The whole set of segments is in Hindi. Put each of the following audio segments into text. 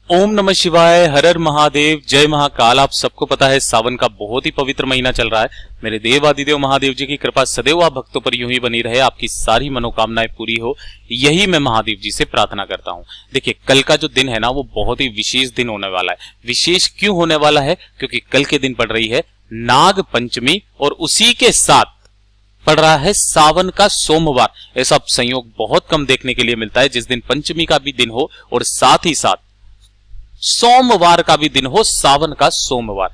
ओम नमः शिवाय, हर हर महादेव, जय महाकाल। आप सबको पता है सावन का बहुत ही पवित्र महीना चल रहा है। मेरे देवादिदेव महादेव जी की कृपा सदैव आप भक्तों पर यूं ही बनी रहे, आपकी सारी मनोकामनाएं पूरी हो, यही मैं महादेव जी से प्रार्थना करता हूं। देखिए, कल का जो दिन है ना, वो बहुत ही विशेष दिन होने वाला है। विशेष क्यों होने वाला है? क्योंकि कल के दिन पड़ रही है नाग पंचमी और उसी के साथ पड़ रहा है सावन का सोमवार। ऐसा संयोग बहुत कम देखने के लिए मिलता है, जिस दिन पंचमी का भी दिन हो और साथ ही साथ सोमवार का भी दिन हो, सावन का सोमवार।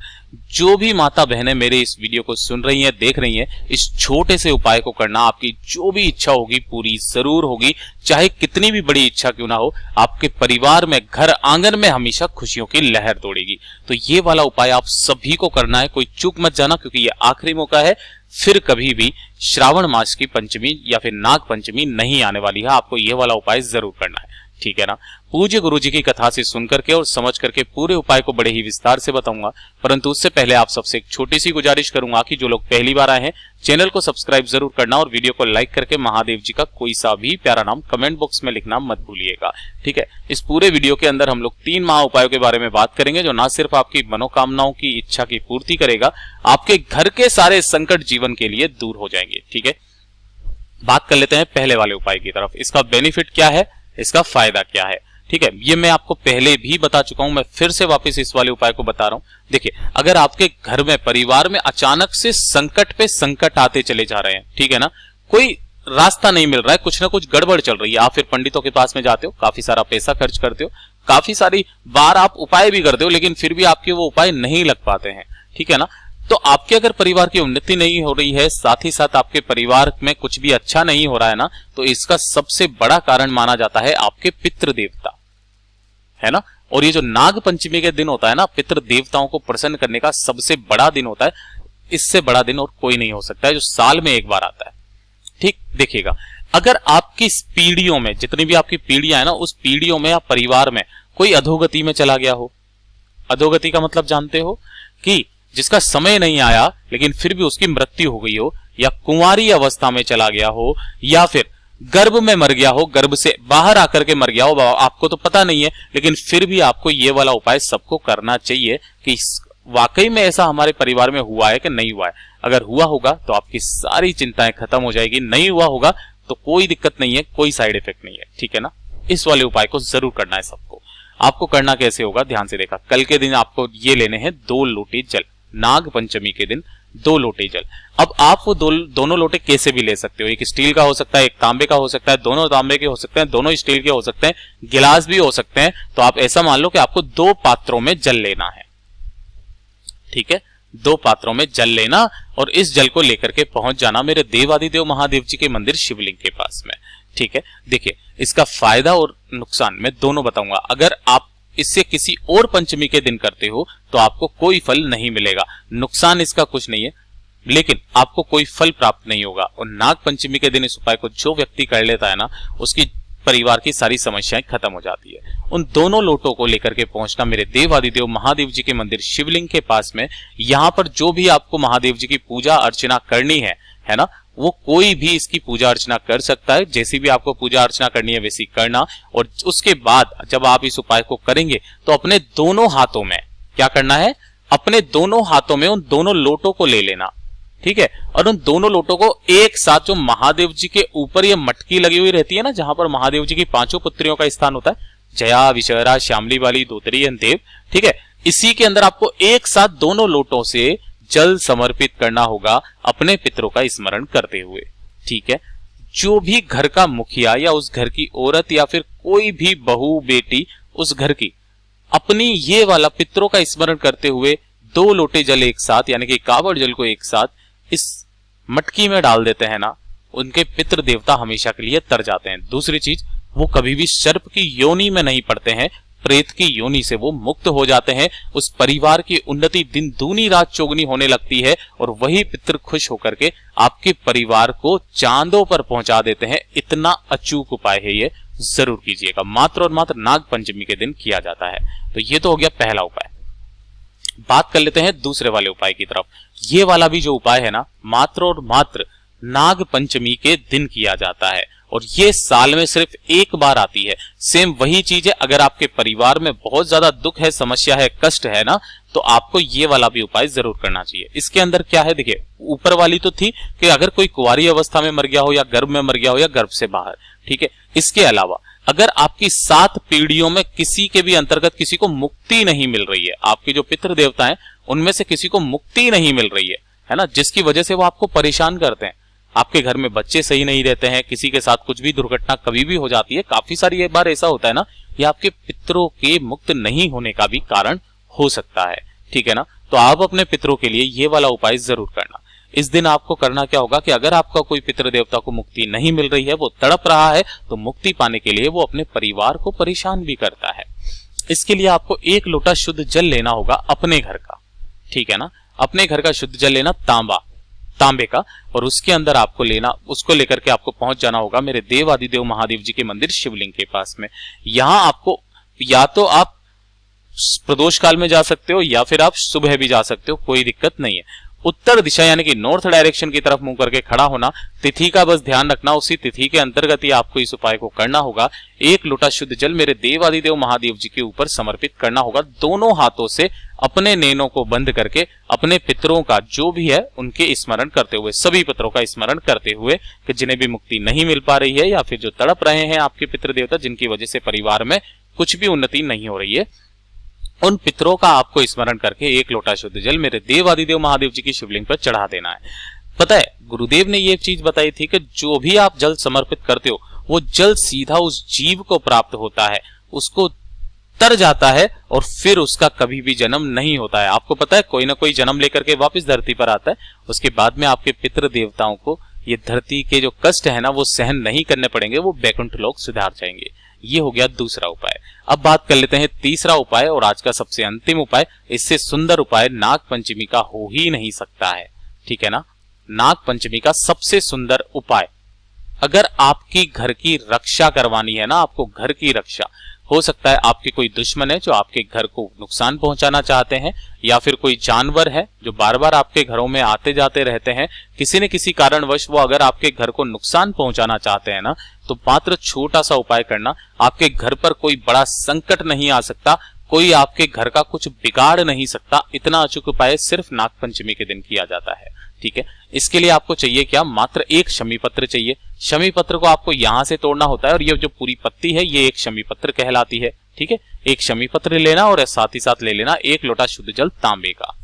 जो भी माता बहनें मेरे इस वीडियो को सुन रही हैं, देख रही हैं, इस छोटे से उपाय को करना। आपकी जो भी इच्छा होगी पूरी जरूर होगी, चाहे कितनी भी बड़ी इच्छा क्यों ना हो। आपके परिवार में, घर आंगन में हमेशा खुशियों की लहर दौड़ेगी। तो ये वाला उपाय आप सभी को करना है, कोई चूक मत जाना, क्योंकि ये आखिरी मौका है। फिर कभी भी श्रावण मास की पंचमी या फिर नाग पंचमी नहीं आने वाली है। आपको ये वाला उपाय जरूर करना है, ठीक है ना। पूज्य गुरु जी की कथा से सुन करके और समझ करके पूरे उपाय को बड़े ही विस्तार से बताऊंगा, परंतु उससे पहले आप सबसे एक छोटी सी गुजारिश करूंगा कि जो लोग पहली बार आए हैं, चैनल को सब्सक्राइब जरूर करना और वीडियो को लाइक करके महादेव जी का कोई सा भी प्यारा नाम कमेंट बॉक्स में लिखना मत भूलिएगा, ठीक है। इस पूरे वीडियो के अंदर हम लोग 3 महा उपायों के बारे में बात करेंगे, जो ना सिर्फ आपकी मनोकामनाओं की इच्छा की पूर्ति करेगा, आपके घर के सारे संकट जीवन के लिए दूर हो जाएंगे, ठीक है। बात कर लेते हैं पहले वाले उपाय की तरफ। इसका बेनिफिट क्या है, इसका फायदा क्या है, ठीक है। ये मैं आपको पहले भी बता चुका हूं, मैं फिर से वापस इस वाले उपाय को बता रहा हूं। देखिए, अगर आपके घर में, परिवार में अचानक से संकट पे संकट आते चले जा रहे हैं, ठीक है ना, कोई रास्ता नहीं मिल रहा है, कुछ ना कुछ गड़बड़ चल रही है, आप फिर पंडितों के पास में जाते हो, काफी सारा पैसा खर्च करते हो, काफी सारी बार आप उपाय भी करते हो, लेकिन फिर भी आपके वो उपाय नहीं लग पाते हैं, ठीक है ना। तो आपके अगर परिवार की उन्नति नहीं हो रही है, साथ ही साथ आपके परिवार में कुछ भी अच्छा नहीं हो रहा है ना, तो इसका सबसे बड़ा कारण माना जाता है आपके पितृ देवता, है ना। और ये जो नाग पंचमी के दिन होता है ना, पितृ देवताओं को प्रसन्न करने का सबसे बड़ा दिन होता है। इससे बड़ा दिन और कोई नहीं हो सकता है, जो साल में एक बार आता है, ठीक। देखिएगा, अगर आपकी पीढ़ियों में, जितनी भी आपकी पीढ़ियां है ना, उस पीढ़ियों में या परिवार में कोई अधोगति में चला गया हो। अधोगति का मतलब जानते हो कि जिसका समय नहीं आया लेकिन फिर भी उसकी मृत्यु हो गई हो, या कुंवारी अवस्था में चला गया हो, या फिर गर्भ में मर गया हो, गर्भ से बाहर आकर के मर गया हो, आपको तो पता नहीं है, लेकिन फिर भी आपको ये वाला उपाय सबको करना चाहिए कि वाकई में ऐसा हमारे परिवार में हुआ है कि नहीं हुआ है। अगर हुआ होगा तो आपकी सारी चिंताएं खत्म हो जाएगी, नहीं हुआ होगा तो कोई दिक्कत नहीं है, कोई साइड इफेक्ट नहीं है, ठीक है ना। इस वाले उपाय को जरूर करना है सबको। आपको करना कैसे होगा, ध्यान से देखा। कल के दिन आपको ये लेने हैं 2 लोटे जल, नाग पंचमी के दिन 2 लोटे जल। अब आप वो दोनों लोटे कैसे भी ले सकते हो, एक स्टील का हो सकता है, एक तांबे का हो सकता है, दोनों तांबे के हो सकते हैं, दोनों स्टील के हो सकते हैं, गिलास भी हो सकते हैं। तो आप ऐसा मान लो कि आपको 2 पात्रों में जल लेना है, ठीक है। 2 पात्रों में जल लेना और इस जल को लेकर के पहुंच जाना मेरे देवादिदेव महादेव जी के मंदिर शिवलिंग के पास में, ठीक है। देखिए, इसका फायदा और नुकसान मैं दोनों बताऊंगा। अगर आप इससे किसी और पंचमी के दिन करते हो तो आपको कोई फल नहीं मिलेगा, नुकसान इसका कुछ नहीं है, लेकिन आपको कोई फल प्राप्त नहीं होगा। और नाग पंचमी के दिन इस उपाय को जो व्यक्ति कर लेता है ना, उसकी परिवार की सारी समस्याएं खत्म हो जाती है। उन दोनों लोटों को लेकर के पहुंचना मेरे देवादिदेव महादेव जी के मंदिर शिवलिंग के पास में। यहां पर जो भी आपको महादेव जी की पूजा अर्चना करनी है ना, वो कोई भी इसकी पूजा अर्चना कर सकता है। जैसी भी आपको पूजा अर्चना करनी है वैसी करना। और उसके बाद जब आप इस उपाय को करेंगे तो अपने दोनों हाथों में क्या करना है, अपने दोनों हाथों में उन दोनों लोटों को ले लेना, ठीक है। और उन दोनों लोटों को एक साथ, जो महादेव जी के ऊपर ये मटकी लगी हुई रहती है ना, जहां पर महादेव जी की 5 पुत्रियों का स्थान होता है, जया, विशरा, श्यामली वाली, धोतरी, देव, ठीक है, इसी के अंदर आपको एक साथ दोनों लोटों से जल समर्पित करना होगा, अपने पितरों का स्मरण करते हुए, ठीक है। जो भी घर का मुखिया या उस घर की औरत या फिर कोई भी बहू बेटी उस घर की, अपनी ये वाला पितरों का स्मरण करते हुए 2 लोटे जल एक साथ, यानी कि कावड़ जल को एक साथ इस मटकी में डाल देते हैं ना, उनके पितृ देवता हमेशा के लिए तर जाते हैं। दूसरी चीज, वो कभी भी सर्प की योनि में नहीं पड़ते हैं, प्रेत की योनि से वो मुक्त हो जाते हैं। उस परिवार की उन्नति दिन दूनी रात चौगुनी होने लगती है और वही पितृ खुश होकर के आपके परिवार को चांदों पर पहुंचा देते हैं। इतना अचूक उपाय है ये, जरूर कीजिएगा। मात्र और मात्र नाग पंचमी के दिन किया जाता है। तो ये तो हो गया पहला उपाय। बात कर लेते हैं दूसरे वाले उपाय की तरफ। ये वाला भी जो उपाय है ना, मात्र और मात्र नाग पंचमी के दिन किया जाता है और ये साल में सिर्फ एक बार आती है। सेम वही चीज है, अगर आपके परिवार में बहुत ज्यादा दुख है, समस्या है, कष्ट है ना, तो आपको ये वाला भी उपाय जरूर करना चाहिए। इसके अंदर क्या है, देखिए ऊपर वाली तो थी कि अगर कोई कुंवारी अवस्था में मर गया हो या गर्भ में मर गया हो या गर्भ से बाहर, ठीक है। इसके अलावा अगर आपकी 7 पीढ़ियों में किसी के भी अंतर्गत किसी को मुक्ति नहीं मिल रही है, आपके जो पितृ देवता हैं उनमें से किसी को मुक्ति नहीं मिल रही है ना, जिसकी वजह से वो आपको परेशान करते हैं, आपके घर में बच्चे सही नहीं रहते हैं, किसी के साथ कुछ भी दुर्घटना कभी भी हो जाती है, काफी सारी बार ऐसा होता है ना, ये आपके पितरों के मुक्त नहीं होने का भी कारण हो सकता है, ठीक है ना। तो आप अपने पितरों के लिए ये वाला उपाय जरूर करना। इस दिन आपको करना क्या होगा कि अगर आपका कोई पितृ देवता को मुक्ति नहीं मिल रही है, वो तड़प रहा है, तो मुक्ति पाने के लिए वो अपने परिवार को परेशान भी करता है। इसके लिए आपको 1 लोटा शुद्ध जल लेना होगा अपने घर का, ठीक है ना। अपने घर का शुद्ध जल लेना तांबे का, और उसके अंदर आपको लेना, उसको लेकर के आपको पहुंच जाना होगा मेरे देवादिदेव महादेव जी के मंदिर शिवलिंग के पास में। यहां आपको या तो आप प्रदोष काल में जा सकते हो या फिर आप सुबह भी जा सकते हो, कोई दिक्कत नहीं है। उत्तर दिशा यानी कि नॉर्थ डायरेक्शन की तरफ मुंह करके खड़ा होना, तिथि का बस ध्यान रखना, उसी तिथि के अंतर्गत ही आपको इस उपाय को करना होगा। 1 लोटा शुद्ध जल मेरे देवादिदेव महादेव जी के ऊपर समर्पित करना होगा, दोनों हाथों से अपने नैनों को बंद करके अपने पितरों का जो भी है उनके स्मरण करते हुए, सभी पितरों का स्मरण करते हुए कि जिन्हें भी मुक्ति नहीं मिल पा रही है या फिर जो तड़प रहे हैं आपके पितृ देवता, जिनकी वजह से परिवार में कुछ भी उन्नति नहीं हो रही है, उन पितरों का आपको स्मरण करके 1 लोटा शुद्ध जल मेरे देवादिदेव महादेव जी की शिवलिंग पर चढ़ा देना है। पता है गुरुदेव ने ये चीज बताई थी कि जो भी आप जल समर्पित करते हो वो जल सीधा उस जीव को प्राप्त होता है, उसको तर जाता है और फिर उसका कभी भी जन्म नहीं होता है। आपको पता है कोई ना कोई जन्म लेकर के वापस धरती पर आता है, उसके बाद में आपके पितृ देवताओं को ये धरती के जो कष्ट है ना वो सहन नहीं करने पड़ेंगे, वो बैकुंठ लोक सुधार जाएंगे। ये हो गया दूसरा उपाय। अब बात कर लेते हैं तीसरा उपाय और आज का सबसे अंतिम उपाय। इससे सुंदर उपाय नाग पंचमी का हो ही नहीं सकता है, ठीक है ना। नाग पंचमी का सबसे सुंदर उपाय, अगर आपकी घर की रक्षा करवानी है ना, आपको घर की रक्षा, हो सकता है आपके कोई दुश्मन है जो आपके घर को नुकसान पहुंचाना चाहते हैं, या फिर कोई जानवर है जो बार बार आपके घरों में आते जाते रहते हैं, किसी न किसी कारणवश वो अगर आपके घर को नुकसान पहुंचाना चाहते हैं ना, तो मात्र छोटा सा उपाय करना, आपके घर पर कोई बड़ा संकट नहीं आ सकता, कोई आपके घर का कुछ बिगाड़ नहीं सकता। इतना अचूक उपाय सिर्फ नाग पंचमी के दिन किया जाता है, ठीक है। इसके लिए आपको चाहिए क्या, मात्र 1 शमी पत्र चाहिए। शमी पत्र को आपको यहां से तोड़ना होता है और ये जो पूरी पत्ती है ये 1 शमी पत्र कहलाती है, ठीक है। 1 शमी पत्र लेना और साथ ही साथ ले लेना 1 लोटा शुद्ध जल तांबे का।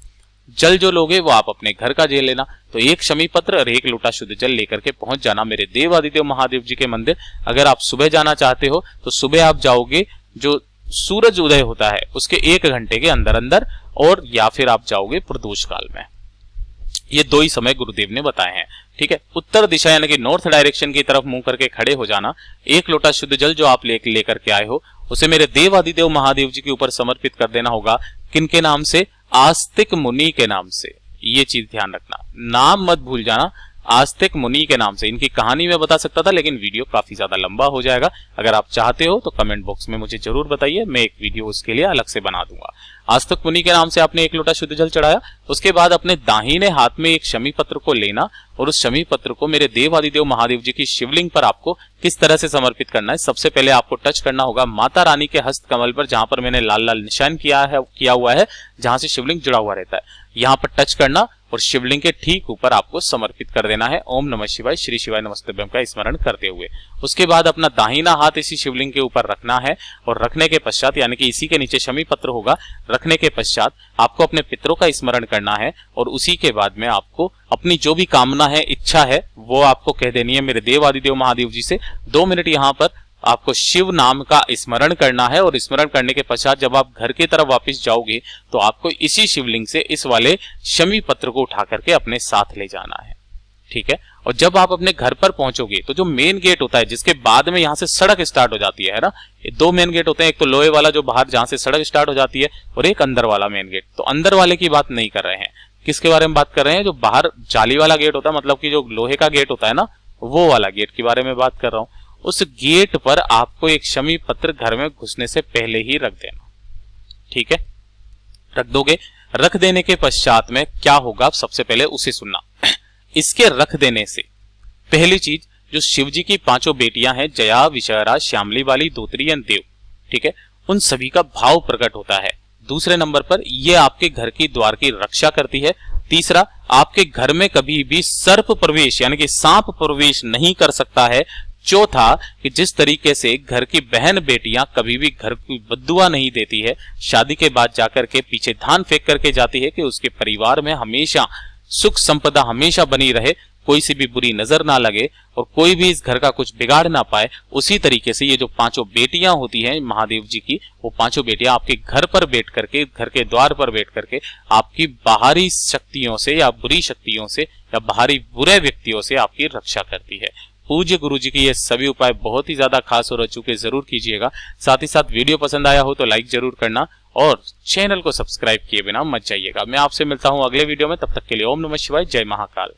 जल जो लोगे वो आप अपने घर का जे लेना। तो 1 शमी पत्र और 1 लोटा शुद्ध जल लेकर के पहुंच जाना मेरे देवादिदेव महादेव जी के मंदिर। अगर आप सुबह जाना चाहते हो तो सुबह आप जाओगे जो सूरज उदय होता है उसके 1 घंटे के अंदर अंदर, और या फिर आप जाओगे प्रदोष काल में। ये 2 ही समय गुरुदेव ने बताए हैं, ठीक है। उत्तर दिशा यानी कि नॉर्थ डायरेक्शन की तरफ मुंह करके खड़े हो जाना। 1 लोटा शुद्ध जल जो आप लेकर के आए हो उसे मेरे देवादिदेव महादेव जी के ऊपर समर्पित कर देना होगा। किनके नाम से? आस्तिक मुनि के नाम से। ये चीज ध्यान रखना, नाम मत भूल जाना, आस्तिक मुनि के नाम से। इनकी कहानी मैं बता सकता था लेकिन वीडियो काफी ज्यादा लंबा हो जाएगा। अगर आप चाहते हो तो कमेंट बॉक्स में मुझे जरूर बताइए, मैं एक वीडियो उसके लिए अलग से बना दूंगा। आस्तिक मुनि के नाम से आपने 1 लोटा शुद्ध जल चढ़ाया। उसके बाद अपने दाहिने हाथ में 1 शमी पत्र को लेना और उस शमी पत्र को मेरे देवादिदेव महादेव जी की शिवलिंग पर आपको किस तरह से समर्पित करना है। सबसे पहले आपको टच करना होगा माता रानी के हस्त कमल पर, जहां पर मैंने लाल लाल निशान किया हुआ है, जहां से शिवलिंग जुड़ा हुआ रहता है। यहां पर टच करना और शिवलिंग के ठीक ऊपर आपको समर्पित कर देना है ओम नमः शिवाय श्री शिवाय नमस्तुभ्यम का स्मरण करते हुए। उसके बाद अपना दाहिना हाथ इसी शिवलिंग के ऊपर रखना है और रखने के पश्चात यानी कि इसी के नीचे शमी पत्र होगा, रखने के पश्चात आपको अपने पितरों का स्मरण करना है और उसी के बाद में आपको अपनी जो भी कामना है, इच्छा है, वो आपको कह देनी है मेरे देवादिदेव महादेव जी से। 2 मिनट यहाँ पर आपको शिव नाम का स्मरण करना है और स्मरण करने के पश्चात जब आप घर की तरफ वापस जाओगे तो आपको इसी शिवलिंग से इस वाले शमी पत्र को उठा करके अपने साथ ले जाना है, ठीक है। और जब आप अपने घर पर पहुंचोगे तो जो मेन गेट होता है, जिसके बाद में यहाँ से सड़क स्टार्ट हो जाती है ना, ये 2 मेन गेट होते हैं, एक तो लोहे वाला जो बाहर जहां से सड़क स्टार्ट हो जाती है और एक अंदर वाला मेन गेट। तो अंदर वाले की बात नहीं कर रहे हैं, किसके बारे में बात कर रहे हैं? जो बाहर जाली वाला गेट होता है, मतलब कि जो लोहे का गेट होता है ना, वो वाला गेट के बारे में बात कर रहा हूं। उस गेट पर आपको 1 शमी पत्र घर में घुसने से पहले ही रख देना, ठीक है। रख दोगे। रख देने के पश्चात में क्या होगा, सबसे पहले उसे सुनना। इसके रख देने से पहली चीज, जो शिव जी की पांचों बेटियां हैं, जया, विषहरा, श्यामली वाली, धोत्री एंड देव, ठीक है, उन सभी का भाव प्रकट होता है। दूसरे नंबर पर ये आपके घर की द्वार की रक्षा करती है। तीसरा, आपके घर में कभी भी सर्प प्रवेश यानी कि सांप प्रवेश नहीं कर सकता है। चौथा, कि जिस तरीके से घर की बहन बेटियां कभी भी घर की बद्दुआ नहीं देती है, शादी के बाद जाकर के पीछे धान फेंक करके जाती है कि उसके परिवार में हमेशा सुख संपदा हमेशा बनी रहे, कोई सी भी बुरी नजर ना लगे और कोई भी इस घर का कुछ बिगाड़ ना पाए। उसी तरीके से ये जो पांचों बेटियां होती हैं महादेव जी की, वो पांचों बेटियां आपके घर पर बैठ करके, घर के द्वार पर बैठ करके आपकी बाहरी शक्तियों से या बुरी शक्तियों से या बाहरी बुरे व्यक्तियों से आपकी रक्षा करती है। पूज्य गुरु जी के ये सभी उपाय बहुत ही ज्यादा खास और अचूके जरूर कीजिएगा। साथ ही साथ वीडियो पसंद आया हो तो लाइक जरूर करना और चैनल को सब्सक्राइब किए बिना मत जाइएगा। मैं आपसे मिलता हूं अगले वीडियो में, तब तक के लिए ओम नमः शिवाय, जय महाकाल।